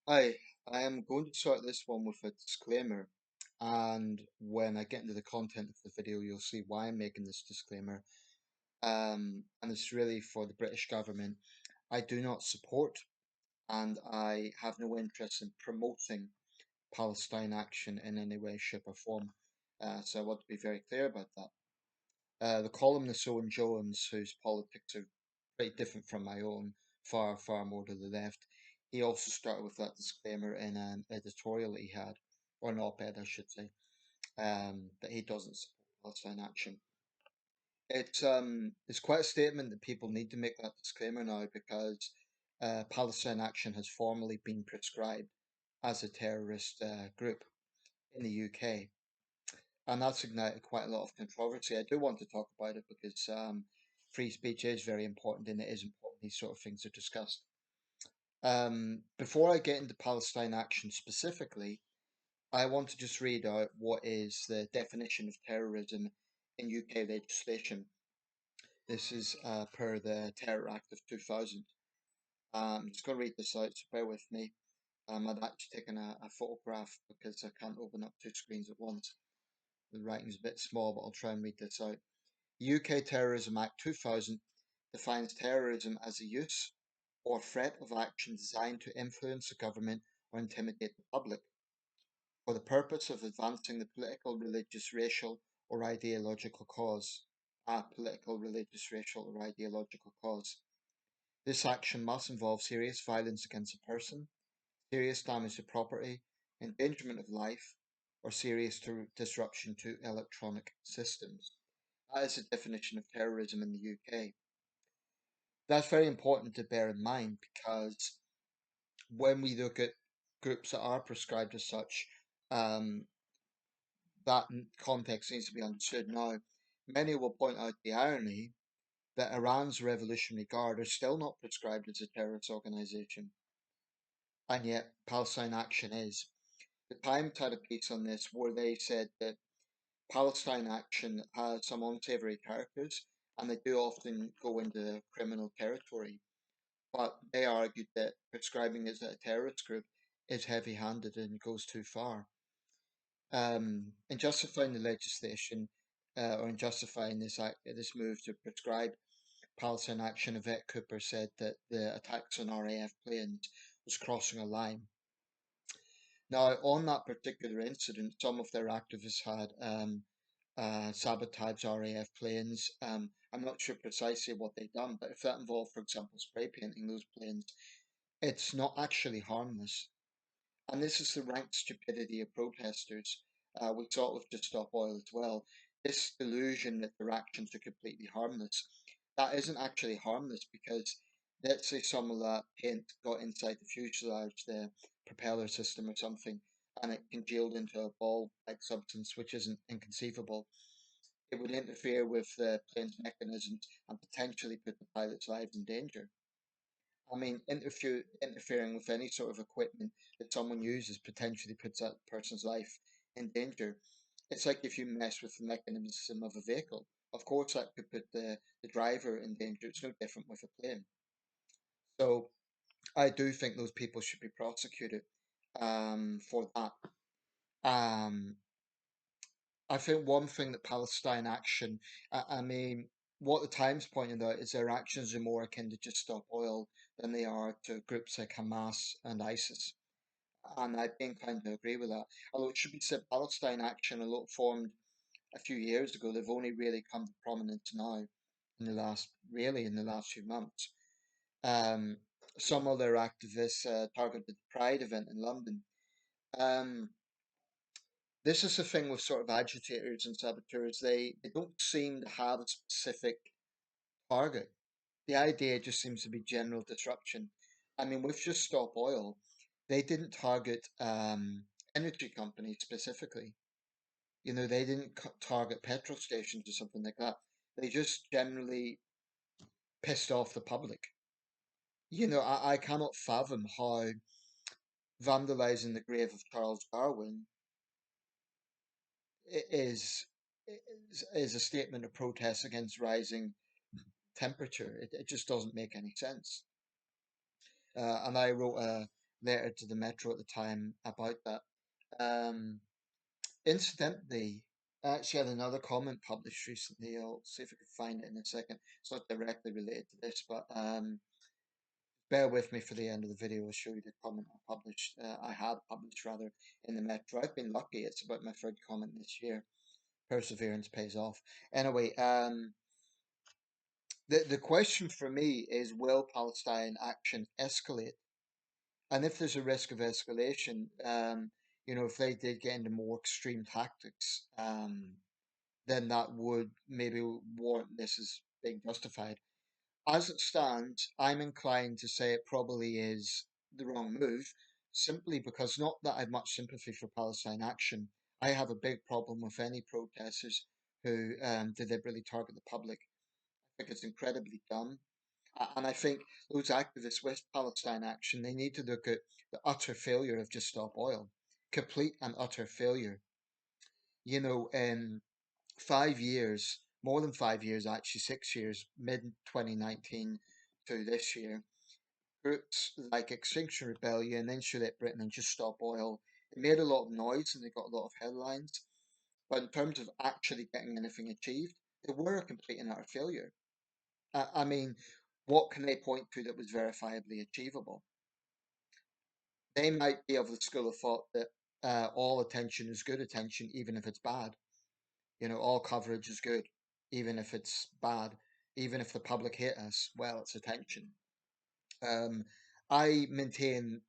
I am going to start this one with a disclaimer, and when I get into the content of the video, you'll see why I'm making this disclaimer. And it's really for the British government. I do not support, and I have no interest in promoting Palestine Action in any way, shape, or form. So I want to be very clear about that. The columnist Owen Jones, whose politics are pretty different from my own, far, far more to the left, he also started with that disclaimer in an editorial that he had, or an op-ed, I should say, that he doesn't support Palestine Action. It's quite a statement that people need to make that disclaimer now because Palestine Action has formally been prescribed as a terrorist group in the UK. And that's ignited quite a lot of controversy. I do want to talk about it because free speech is very important and it is important these sort of things are discussed. Before I get into Palestine Action specifically, I want to just read out what is the definition of terrorism in UK legislation. This is per the Terror Act of 2000. I'm just going to read this out, so bear with me. I've actually taken a photograph because I can't open up two screens at once. The writing's a bit small, but I'll try and read this out. UK Terrorism Act 2000 defines terrorism as the use or threat of action designed to influence the government or intimidate the public for the purpose of advancing the political, religious, racial, or ideological cause. Political, religious, racial, or ideological cause. This action must involve serious violence against a person, serious damage to property, endangerment of life, or serious disruption to electronic systems. That is the definition of terrorism in the UK. That's very important to bear in mind because when we look at groups that are prescribed as such, um, that context needs to be understood. Now, many will point out the irony that Iran's Revolutionary Guard are still not prescribed as a terrorist organization, and yet Palestine Action is. The Times had a piece on this where they said that Palestine Action has some unsavory characters and they do often go into criminal territory. But they argued that prescribing it as a terrorist group is heavy handed and goes too far. In justifying the legislation or in justifying this move to prescribe Palestine Action, Yvette Cooper said that the attacks on RAF planes was crossing a line. Now, on that particular incident, some of their activists had sabotaged RAF planes. I'm not sure precisely what they'd done, but if that involved, for example, spray painting those planes, it's not actually harmless. And this is the rank stupidity of protesters. We saw it with Just Stop Oil as well. This delusion that their actions are completely harmless. That isn't actually harmless because let's say some of that paint got inside the fuselage, the propeller system or something, and it congealed into a ball-like substance, which isn't inconceivable. It would interfere with the plane's mechanisms and potentially put the pilot's lives in danger. I mean, interfering with any sort of equipment that someone uses potentially puts that person's life in danger. It's like if you mess with the mechanism of a vehicle. Of course, that could put the driver in danger. It's no different with a plane. So I do think those people should be prosecuted for that. Um, I think one thing that Palestine Action, I mean, what the Times pointed out is their actions are more akin to Just Stop Oil than they are to groups like Hamas and ISIS. And I'd be inclined to agree with that. Although it should be said, Palestine Action, although it formed a few years ago, they've only really come to prominence now in the last few months. Um, some other activists targeted the Pride event in London. Um, this is the thing with sort of agitators and saboteurs. They don't seem to have a specific target. The idea just seems to be general disruption. I mean, with Just Stop Oil, they didn't target energy companies specifically. You know, they didn't target petrol stations or something like that. They just generally pissed off the public. You know, I cannot fathom how vandalizing the grave of Charles Darwin is is a statement of protest against rising temperature. It just doesn't make any sense. And I wrote a letter to the Metro at the time about that. Um, Incidentally, I actually had another comment published recently. I'll see if I can find it in a second. It's not directly related to this, but bear with me for the end of the video. I'll show you the comment I published. I had published rather in the Metro. I've been lucky. It's about my third comment this year. Perseverance pays off. Anyway, the question for me is, will Palestine action escalate? And if there's a risk of escalation, if they did get into more extreme tactics, then that would maybe warrant this as being justified. As it stands, I'm inclined to say it probably is the wrong move, simply because not that I have much sympathy for Palestine action. I have a big problem with any protesters who deliberately target the public. I think it's incredibly dumb. And I think those activists with Palestine action, they need to look at the utter failure of Just Stop Oil. Complete and utter failure. In 5 years, more than 5 years actually, 6 years, mid 2019 to this year, groups like Extinction Rebellion, Insulate Britain, and Just Stop Oil, they made a lot of noise and they got a lot of headlines. But in terms of actually getting anything achieved, they were a complete and utter failure. I mean, what can they point to that was verifiably achievable? They might be of the school of thought that all attention is good attention, even if it's bad. All coverage is good, even if it's bad. Even if the public hate us, well, it's attention. Um, I maintain,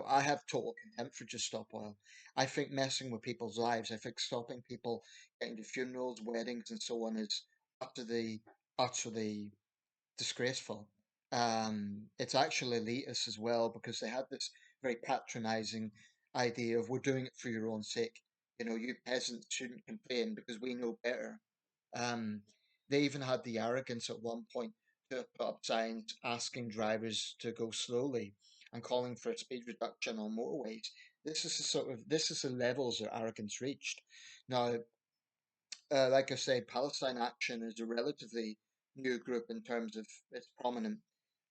I have total contempt for Just Stop Oil. I think messing with people's lives, I think stopping people getting to funerals, weddings, and so on is utterly, utterly disgraceful. It's actually elitist as well because they had this very patronizing idea of we're doing it for your own sake. You peasants shouldn't complain because we know better. Um, they even had the arrogance at one point to put up signs asking drivers to go slowly and calling for a speed reduction on motorways. This is the levels that arrogance reached. Now, like I say, Palestine Action is a relatively new group in terms of its prominent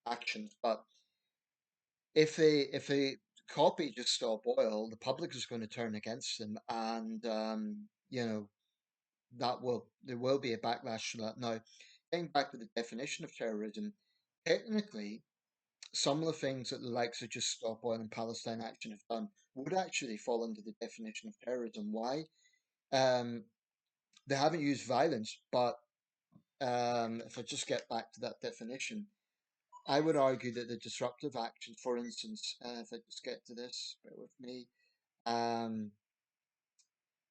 actions. But if they copy Just Stop Oil, the public is going to turn against them, and there will be a backlash to that. Now, getting back to the definition of terrorism, technically, some of the things that the likes of Just Stop Oil and Palestine Action have done would actually fall under the definition of terrorism. Why? Um, they haven't used violence, but if I just get back to that definition, I would argue that the disruptive action, for instance, if I just get to this, bear with me, um,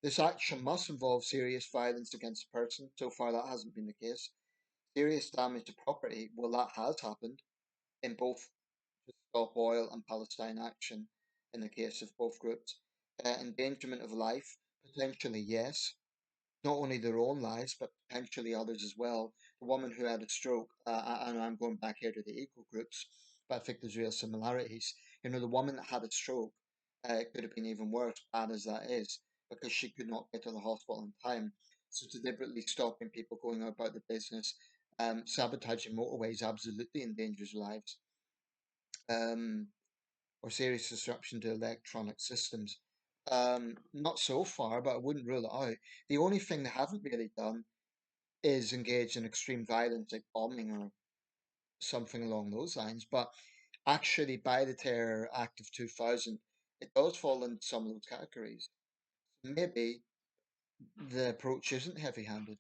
this action must involve serious violence against a person. So far, that hasn't been the case. Serious damage to property, well, that has happened in both Stop Oil and Palestine Action, in the case of both groups. Endangerment of life, potentially, yes. Not only their own lives, but potentially others as well. The woman who had a stroke, and I'm going back here to the eco groups, but I think there's real similarities. The woman that had a stroke, it could have been even worse, bad as that is, because she could not get to the hospital in time. So deliberately stopping people going about the business, sabotaging motorways absolutely endangers lives, um, or serious disruption to electronic systems. Not so far, but I wouldn't rule it out. The only thing they haven't really done is engage in extreme violence like bombing or something along those lines. But actually, by the Terror Act of 2000, it does fall into some of those categories. Maybe the approach isn't heavy handed.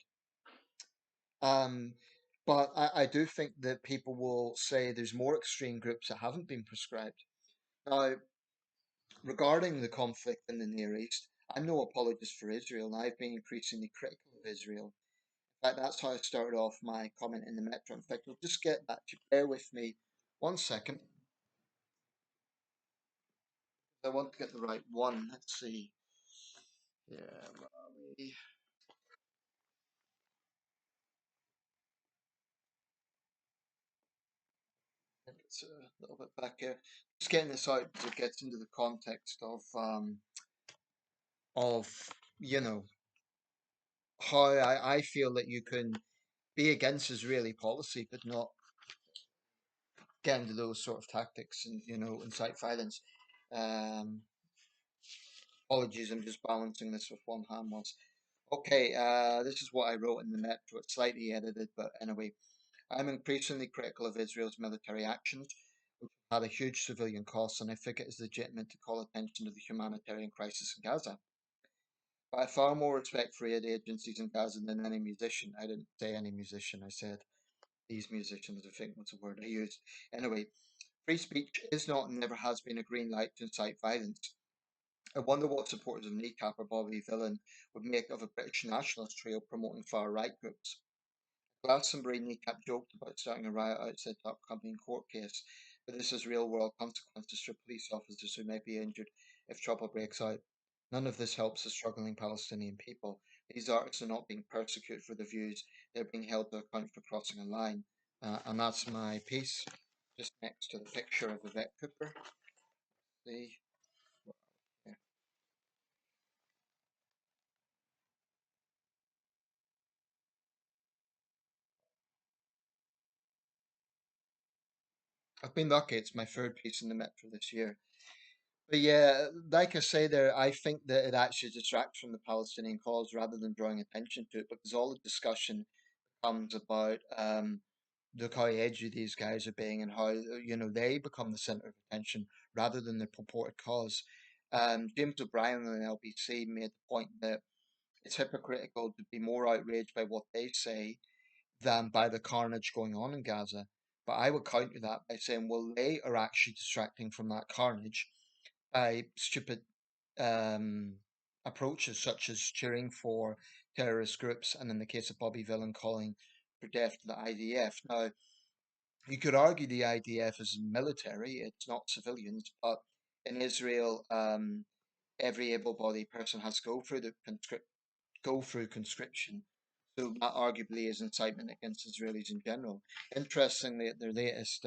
Um, but I do think that people will say there's more extreme groups that haven't been prescribed. Now, regarding the conflict in the Near East, I'm no apologist for Israel, and I've been increasingly critical of Israel. In fact, that's how I started off my comment in the Metro. In fact, we'll just get that. You bear with me 1 second. I want to get the right one. Let's see. Yeah, where are we? I think it's a little bit back here. Just getting this out because it gets into the context of you know how I feel that you can be against Israeli policy but not get into those sort of tactics and incite violence. Um, Apologies, I'm just balancing this with one hand once. Okay, this is what I wrote in the Metro. It's slightly edited, but anyway. I'm increasingly critical of Israel's military actions, which have had a huge civilian cost, and I think it is legitimate to call attention to the humanitarian crisis in Gaza. But I have far more respect for aid agencies in Gaza than any musician. I didn't say any musician, I said these musicians, I think was the word I used. Anyway, free speech is not and never has been a green light to incite violence. I wonder what supporters of Kneecap or Bobby Villain would make of a British nationalist trio promoting far right groups. Glastonbury Kneecap joked about starting a riot outside the upcoming court case, but this has real world consequences for police officers who may be injured if trouble breaks out. None of this helps the struggling Palestinian people. These artists are not being persecuted for their views, they're being held to account for crossing a line. And that's my piece, just next to the picture of Yvette Cooper. See? Yeah. I've been lucky, it's my third piece in the Metro this year. But yeah, like I say there, I think that it actually distracts from the Palestinian cause rather than drawing attention to it because all the discussion comes about look how edgy these guys are being and how they become the center of attention rather than the purported cause. James O'Brien on the LBC made the point that it's hypocritical to be more outraged by what they say than by the carnage going on in Gaza. But I would counter that by saying, well, they are actually distracting from that carnage by stupid um, approaches such as cheering for terrorist groups, and in the case of Bobby Villain, calling for death to the IDF. Now, you could argue the IDF is military; it's not civilians, but in Israel, every able-bodied person has to go through conscription. So that arguably is incitement against Israelis in general. Interestingly, at their latest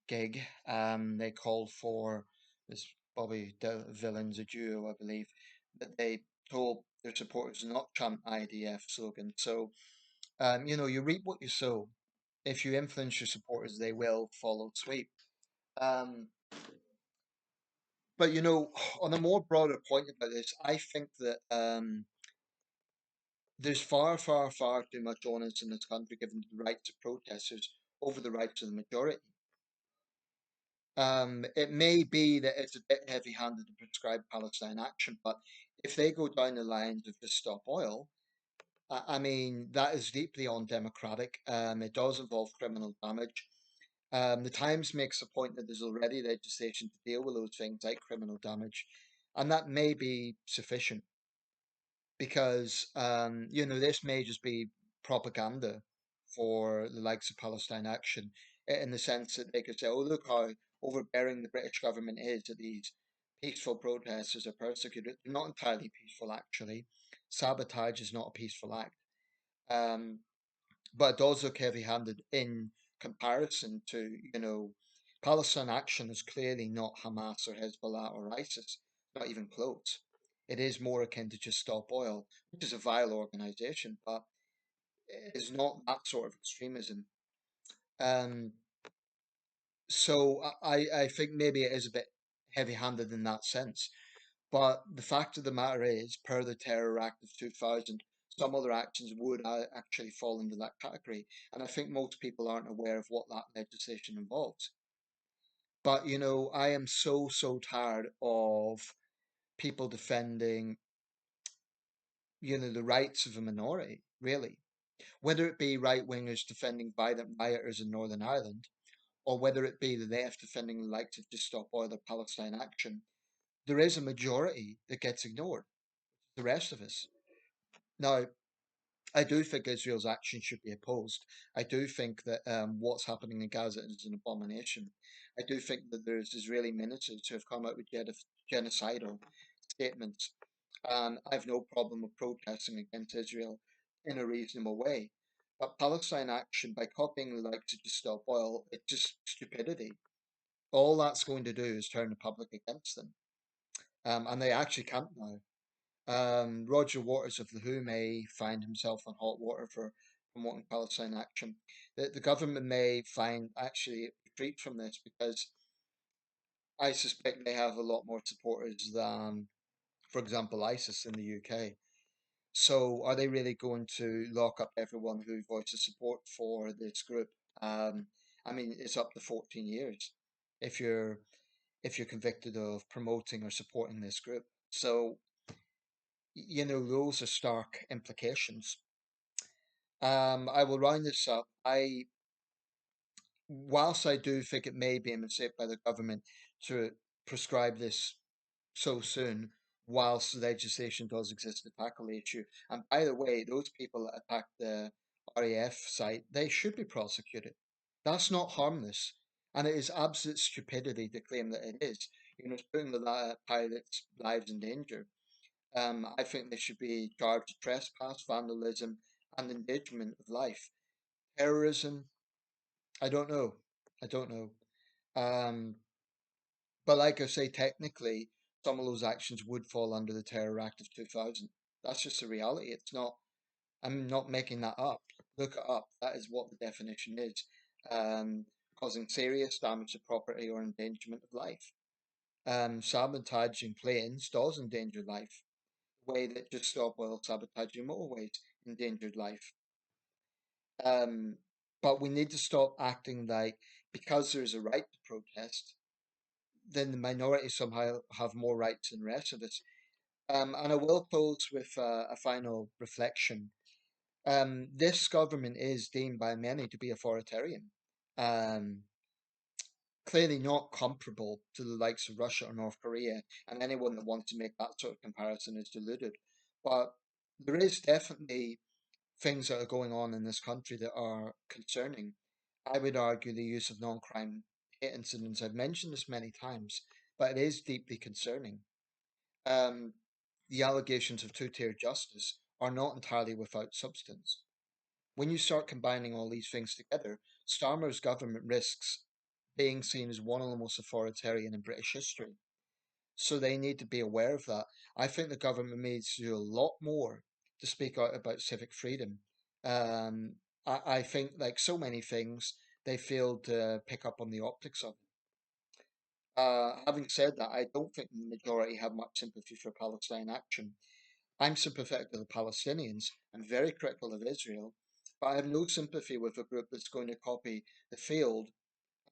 gig, they called for this Bobby Villains, a duo, I believe, that they told their supporters to not chant IDF slogan. So, you reap what you sow. If you influence your supporters, they will follow suit. Um, but on a more broader point about this, I think that there's far, far, far too much onus in this country given to the rights of protesters over the rights of the majority. It may be that it's a bit heavy-handed to prescribe Palestine Action, but if they go down the lines of just stop oil, I mean that is deeply undemocratic. It does involve criminal damage. The Times makes a point that there's already legislation to deal with those things like criminal damage, and that may be sufficient because this may just be propaganda for the likes of Palestine Action, in the sense that they could say, "Oh, look how overbearing the British government is that these peaceful protesters are persecuted." They're not entirely peaceful, actually. Sabotage is not a peaceful act, um, but it does look heavy-handed in comparison to Palestine Action is clearly not Hamas or Hezbollah or ISIS, not even close. It is more akin to Just Stop Oil, which is a vile organization, but it is not that sort of extremism. Um, so I think maybe it is a bit heavy-handed in that sense. But the fact of the matter is, per the Terror Act of 2000, some other actions would actually fall into that category. And I think most people aren't aware of what that legislation involves. But, I am so, so tired of people defending, the rights of a minority, really. Whether it be right wingers defending violent rioters in Northern Ireland, or whether it be the left defending the likes of Just Stop Oil or Palestine Action, there is a majority that gets ignored, the rest of us. Now, I do think Israel's action should be opposed. I do think that what's happening in Gaza is an abomination. I do think that there's Israeli ministers who have come out with genocidal statements. And I have no problem with protesting against Israel in a reasonable way. But Palestine Action, by copying the likes of Just Stop Oil, it's just stupidity. All that's going to do is turn the public against them. And they actually can't now. Roger Waters of The Who may find himself on hot water for promoting Palestine Action. The government may find actually it retreat from this because I suspect they have a lot more supporters than, for example, ISIS in the UK. So are they really going to lock up everyone who voices support for this group? Um, I mean, it's up to 14 years if you're convicted of promoting or supporting this group. So, those are stark implications. I will round this up. Whilst I do think it may be a mistake by the government to prescribe this so soon, whilst legislation does exist to tackle the issue. And by the way, those people that attacked the RAF site, they should be prosecuted. That's not harmless. And it is absolute stupidity to claim that it is. It's putting the pilots' lives in danger. I think they should be charged with trespass, vandalism, and endangerment of life. Terrorism, I don't know. I don't know. Um, but like I say, technically, some of those actions would fall under the Terror Act of 2000. That's just the reality. It's not, I'm not making that up. Look it up. That is what the definition is. Causing serious damage to property or endangerment of life. Sabotaging planes does endanger life. The way that just stop oil sabotaging motorways endangered life. Um, but we need to stop acting like because there's a right to protest, then the minority somehow have more rights than the rest of us. And I will close with a final reflection. This government is deemed by many to be authoritarian, um, clearly not comparable to the likes of Russia or North Korea, and anyone that wants to make that sort of comparison is deluded. But there is definitely things that are going on in this country that are concerning. I would argue the use of non-crime hate incidents. I've mentioned this many times, but it is deeply concerning. Um, the allegations of two-tier justice are not entirely without substance. When you start combining all these things together, Starmer's government risks being seen as one of the most authoritarian in British history. So they need to be aware of that. I think the government needs to do a lot more to speak out about civic freedom. Um, I think, like so many things, they failed to pick up on the optics of it. Having said that, I don't think the majority have much sympathy for Palestine Action. I'm sympathetic to the Palestinians. I'm very critical of Israel, but I have no sympathy with a group that's going to copy the failed,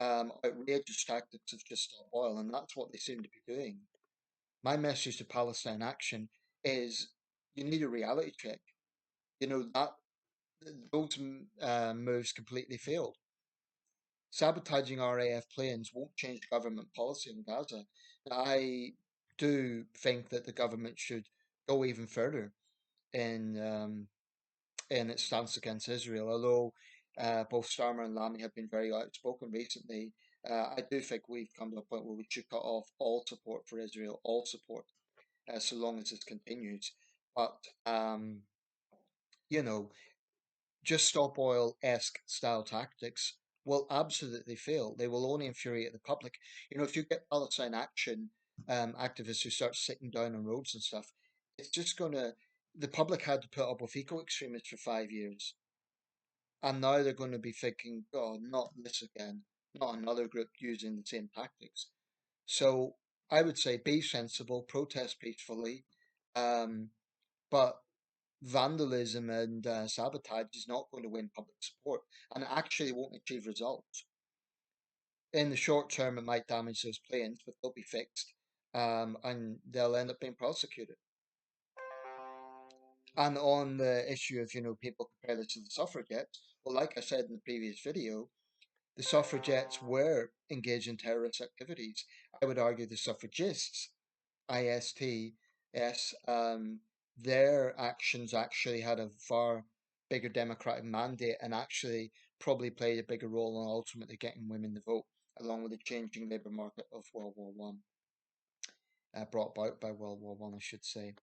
outrageous tactics of just stop oil, and that's what they seem to be doing. My message to Palestine Action is you need a reality check. That those moves completely failed. Sabotaging RAF planes won't change government policy in Gaza. I do think that the government should go even further in in its stance against Israel. Although both Starmer and Lamy have been very outspoken recently, I do think we've come to a point where we should cut off all support for Israel, all support, so long as this continues. But you know, just stop oil esque style tactics will absolutely fail. They will only infuriate the public. If you get Palestine Action activists who start sitting down on roads and stuff, it's just gonna. The public had to put up with eco extremists for 5 years, and now they're going to be thinking, "God, not this again, not another group using the same tactics." So I would say be sensible, protest peacefully, um, but vandalism and sabotage is not going to win public support and actually won't achieve results. In the short term, it might damage those planes, but they'll be fixed, and they'll end up being prosecuted. And on the issue of, people compare this to the suffragettes, well, like I said in the previous video, the suffragettes were engaged in terrorist activities. I would argue the suffragists, ISTS, their actions actually had a far bigger democratic mandate and actually probably played a bigger role in ultimately getting women to vote, along with the changing labour market of World War One, brought about by World War One, I should say.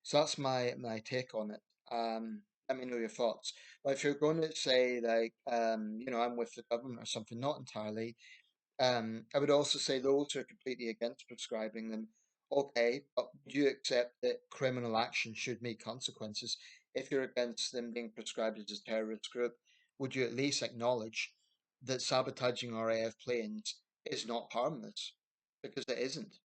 So that's my take on it. Let me know your thoughts. But if you're going to say like, I'm with the government or something, not entirely. I would also say those who are completely against prescribing them, okay, but do you accept that criminal action should meet consequences? If you're against them being prescribed as a terrorist group, would you at least acknowledge that sabotaging RAF planes is not harmless, because it isn't.